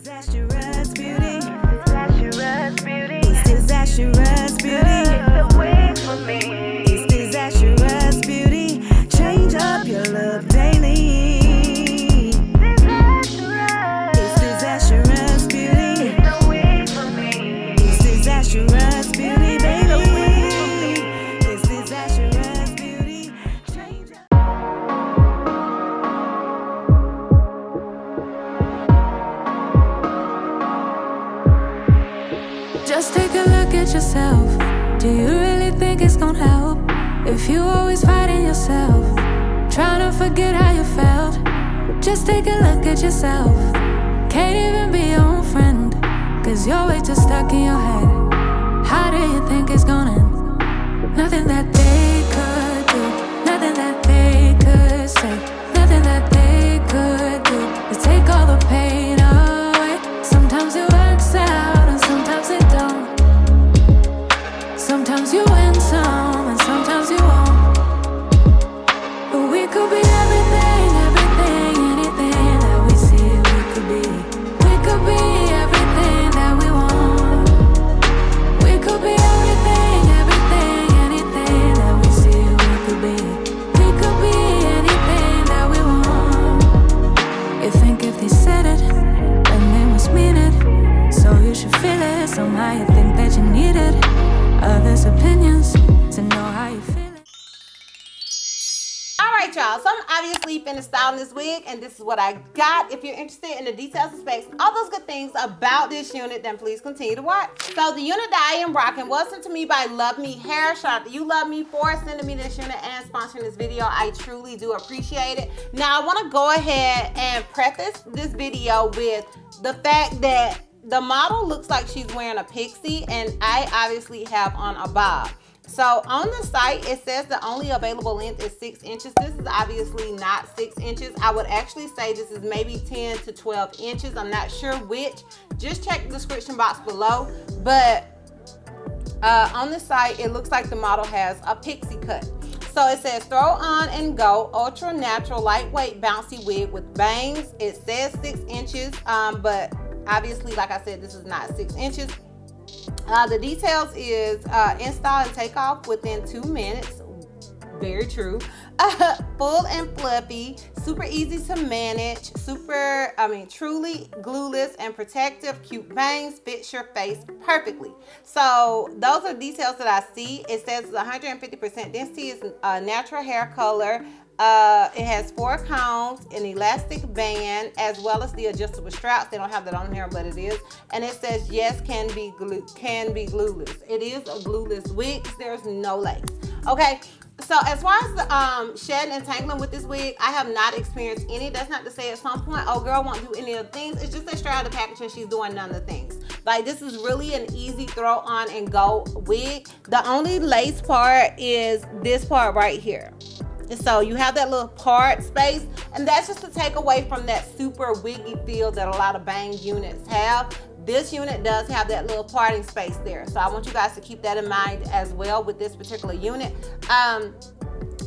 Disastrous beauty. Disastrous beauty. It's disastrous beauty. It's the way for me. It's disastrous beauty. Change up your look daily. Disastrous. It's disastrous beauty. It's the way for me. It's disastrous beauty, baby. It's disastrous beauty. Change up. Just take a look at yourself. Do you really think it's gonna help if you always fighting yourself, trying to forget how you felt? Just take a look at yourself. Can't even be your own friend, cause you're way too stuck in your head. How do you think it's gonna end? Nothing that they could do, nothing that they could say, nothing that they could do to take all the pain away. Sometimes it works out and sometimes it don't. Sometimes you win some and sometimes you won't. But we could be everything, everything, anything that we see we could be. We could be everything that we want. We could be everything, everything, anything that we see we could be. We could be anything that we want. You think if they said it, then they must mean it. So you should feel it. Somehow you think that you need it. Others' opinions to know how you feel. Alright y'all, so I'm obviously finished styling this wig and this is what I got. If you're interested in the details and specs, all those good things about this unit, then please continue to watch. So the unit that I am rocking was sent to me by Luvme Hair. Shout out to you, Luvme, for sending me this unit and sponsoring this video. I truly do appreciate it. Now I want to go ahead and preface this video with the fact that the model looks like she's wearing a pixie and I obviously have on a bob. So on the site, it says the only available length is 6 inches. This is obviously not 6 inches. I would actually say this is maybe 10 to 12 inches. I'm not sure which. Just check the description box below. But on the site, it looks like the model has a pixie cut. So it says throw on and go, ultra natural, lightweight, bouncy wig with bangs. It says 6 inches, but obviously, like I said, this is not 6 inches. The details is install and take off within 2 minutes. Very true. Full and fluffy, super easy to manage, truly glueless and protective, cute bangs, fits your face perfectly. So those are details that I see. It says 150% density, is a natural hair color. It has 4 combs, an elastic band, as well as the adjustable straps. They don't have that on here, but it is. And it says yes, can be glueless. It is a glueless wig. There's no lace. Okay. So as far as the shedding and tangling with this wig, I have not experienced any. That's not to say at some point, oh girl won't do any of the things. It's just that straight out of the packaging, she's doing none of the things. Like this is really an easy throw on and go wig. The only lace part is this part right here. So you have that little part space, and that's just to take away from that super wiggy feel that a lot of bang units have. This unit does have that little parting space there. So I want you guys to keep that in mind as well with this particular unit.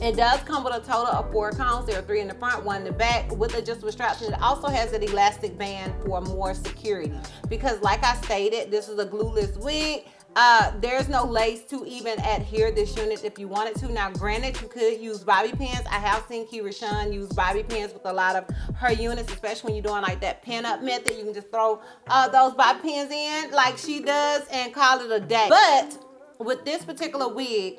It does come with a total of 4 combs. There are 3 in the front, 1 in the back with adjustable straps, and it also has an elastic band for more security. Because like I stated, this is a glueless wig. There's no lace to even adhere this unit if you wanted to. Now granted, you could use bobby pins. I have seen Kira Shun use bobby pins with a lot of her units, especially when you're doing like that pin up method. You can just throw those bobby pins in like she does and call it a day. But with this particular wig,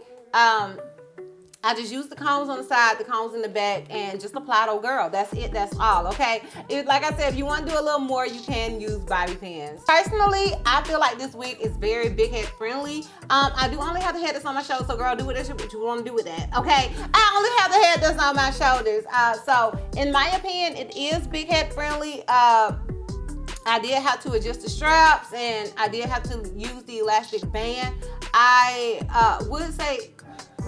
I just use the combs on the side, the combs in the back, and just apply to a girl. That's it, that's all, okay? Like I said, if you want to do a little more, you can use bobby pins. Personally, I feel like this wig is very big head friendly. I do only have the head that's on my shoulders, so girl, do what you want to do with that, okay? I only have the head that's on my shoulders. So in my opinion, it is big head friendly. I did have to adjust the straps, and I did have to use the elastic band. I would say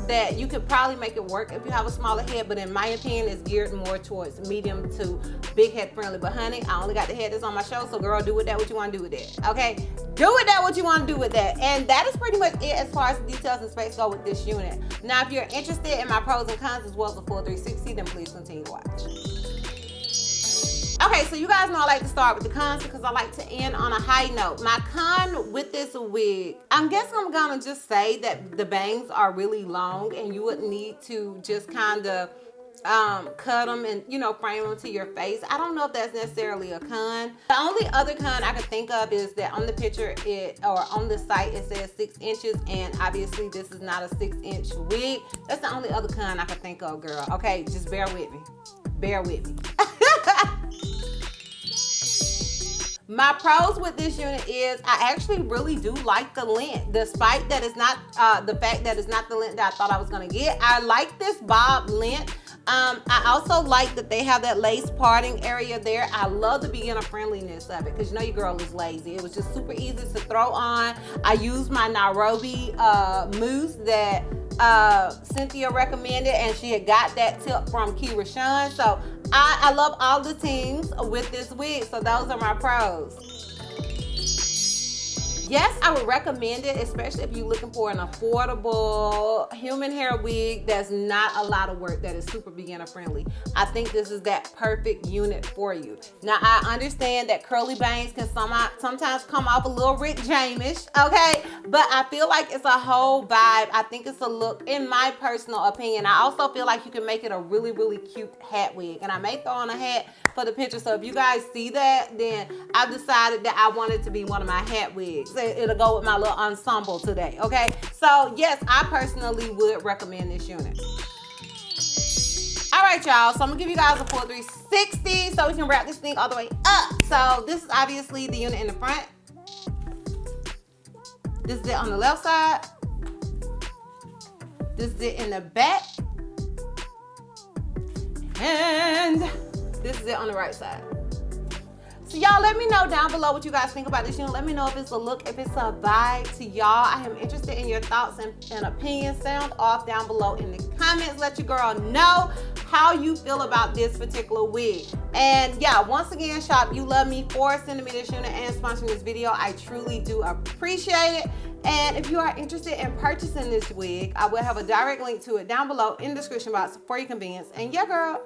that you could probably make it work if you have a smaller head, but in my opinion, it's geared more towards medium to big head friendly. But honey, I only got the head that's on my shoulder, so girl, do with that what you want to do with that, okay? Do with that what you want to do with that. And that is pretty much it as far as the details and specs go with this unit. Now, if you're interested in my pros and cons as well as the full 360, then please continue to watch. Okay, so you guys know I like to start with the cons because I like to end on a high note. My con with this wig, I'm guessing I'm gonna just say that the bangs are really long and you would need to just kind of cut them and, you know, frame them to your face. I don't know if that's necessarily a con. The only other con I could think of is that on the picture or on the site it says 6 inches, and obviously this is not a 6-inch wig. That's the only other con I could think of, girl. Okay, just bear with me. Bear with me. My pros with this unit is I actually really do like the length, despite that it's not the fact that it's not the length that I thought I was gonna get. I like this bob length. I also like that they have that lace parting area there. I love the beginner friendliness of it because you know your girl is lazy. It was just super easy to throw on. I used my Nairobi mousse that Cynthia recommended, and she had got that tip from Kira Shun. So I love all the things with this wig. So those are my pros. Yes, I would recommend it, especially if you're looking for an affordable human hair wig that's not a lot of work, that is super beginner friendly. I think this is that perfect unit for you. Now, I understand that curly bangs can sometimes come off a little Rick James-ish, okay? But I feel like it's a whole vibe. I think it's a look, in my personal opinion. I also feel like you can make it a really, really cute hat wig. And I may throw on a hat for the picture. So if you guys see that, then I've decided that I want it to be one of my hat wigs. It'll go with my little ensemble today, okay? So yes, I personally would recommend this unit. All right, y'all, so I'm gonna give you guys a full 360 so we can wrap this thing all the way up. So this is obviously the unit in the front. This is it on the left side. This is it in the back. And this is it on the right side. So y'all, let me know down below what you guys think about this unit. Let me know if it's a look, if it's a vibe to y'all. I am interested in your thoughts and opinions. Sound off down below in the comments. Let your girl know how you feel about this particular wig. And yeah, once again, shop You Love Me for sending me this unit and sponsoring this video. I truly do appreciate it. And if you are interested in purchasing this wig, I will have a direct link to it down below in the description box for your convenience. And yeah, girl,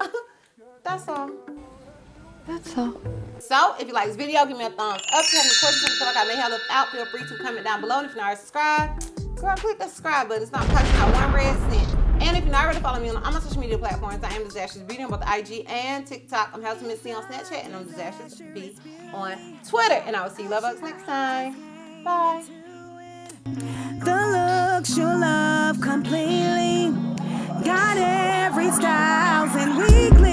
that's all. That's all. So, if you like this video, give me a thumbs up. If you have any questions you feel like I may have left out, feel free to comment down below. And if you're not already subscribed, girl, click that subscribe button. It's not costing not one red cent. And if you're not already following me on my social media platforms, I am DizastrousBeauty on both IG and TikTok. I'm House Miss C on Snapchat, and I'm DizastrousBeauty on Twitter. And I will see you lovebugs next time. Bye. The looks you love completely. Got every styles and weekly.